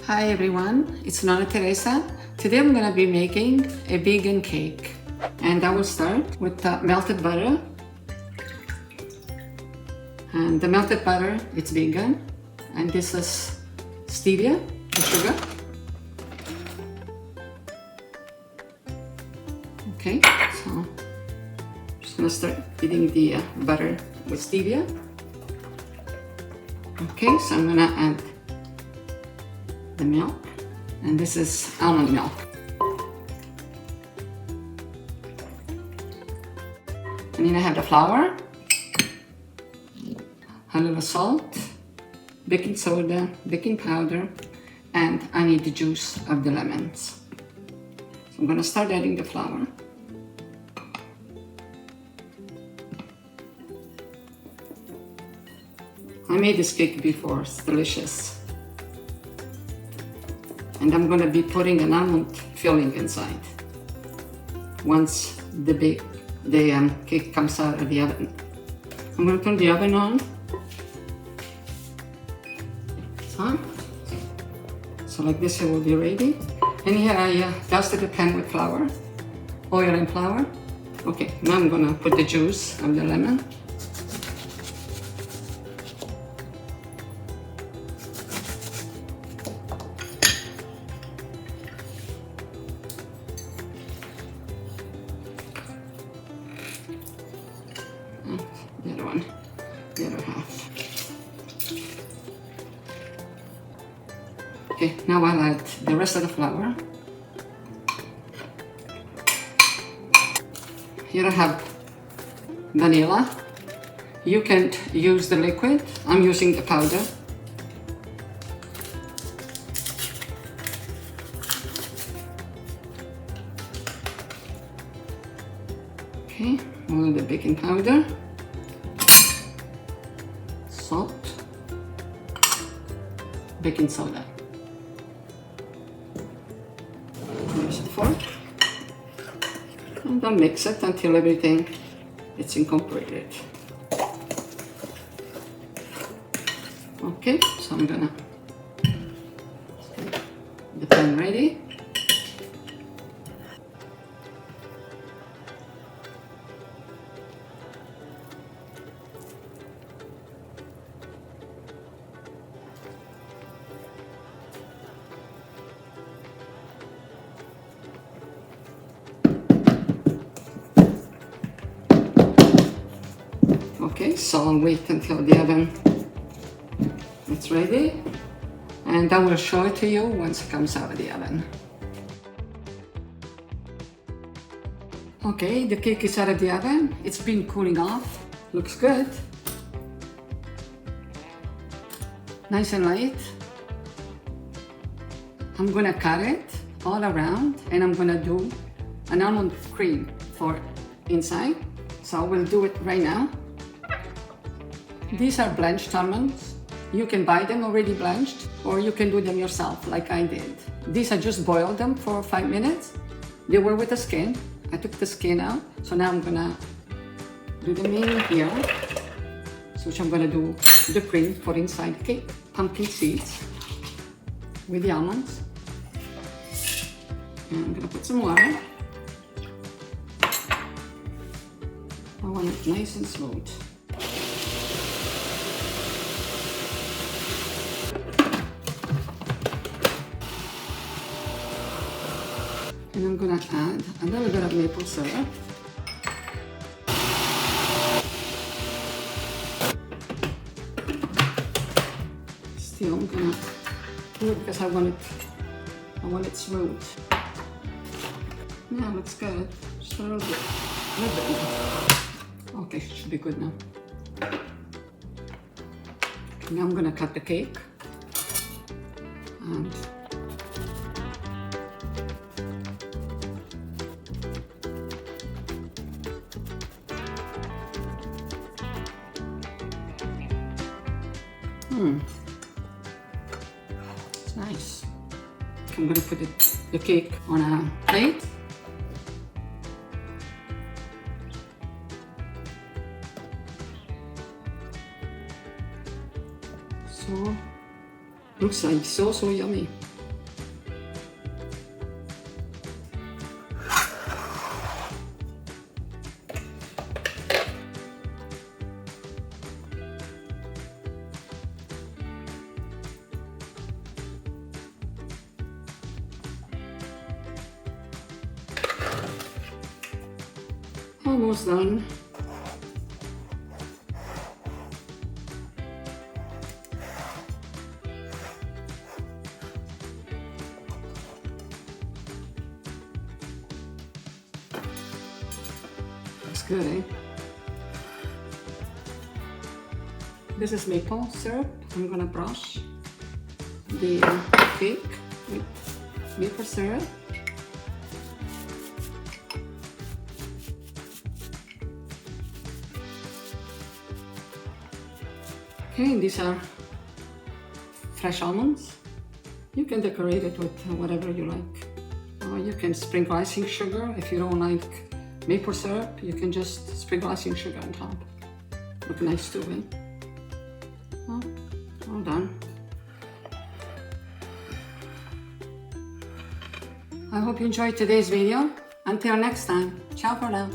Hi everyone, it's Nonna Teresa. Today I'm going to be making a vegan cake. And I will start with melted butter. And the melted butter, it's vegan. And this is stevia, the sugar. Okay, so I'm just going to start heating the butter with stevia. Okay, so I'm going to add the milk, and this is almond milk. And then I have the flour, a little salt, baking soda, baking powder, and I need the juice of the lemons. So I'm going to start adding the flour. I made this cake before, it's delicious. And I'm going to be putting an almond filling inside once the cake comes out of the oven. I'm going to turn the oven on. It's on. So like this it will be ready. And here I dusted the pan with flour, oil and flour. Okay, now I'm going to put the juice of the lemon. The other one, the other half. Okay, now I'll add the rest of the flour. Here I have vanilla. You can use the liquid. I'm using the powder. Okay, all the baking powder. Salt, baking soda. Use a fork and then mix it until everything is incorporated. Okay, so I'm gonna get the pan ready. Okay, so I'll wait until the oven is ready, and I will show it to you once it comes out of the oven. Okay, the cake is out of the oven. It's been cooling off. Looks good. Nice and light. I'm gonna cut it all around, and I'm gonna do an almond cream for inside. So I will do it right now. These are blanched almonds. You can buy them already blanched, or you can do them yourself like I did. These I just boiled them for 5 minutes. They were with the skin. I took the skin out. So now I'm gonna do them in here. So I'm gonna do the cream for inside the cake. Pumpkin seeds with the almonds. And I'm gonna put some water. I want it nice and smooth. And I'm gonna add a little bit of maple syrup. Still, I'm gonna do it because I want it smooth. Yeah, looks good. Just a little bit. Okay, should be good now. Okay, now I'm gonna cut the cake. And it's nice. I'm gonna put the cake on a plate. So looks like so yummy. Almost done. Looks good, eh? This is maple syrup. I'm gonna brush the cake with maple syrup. Okay, these are fresh almonds. You can decorate it with whatever you like. Or you can sprinkle icing sugar. If you don't like maple syrup, you can just sprinkle icing sugar on top. Look nice too, eh? Well, all done. I hope you enjoyed today's video. Until next time, ciao for now.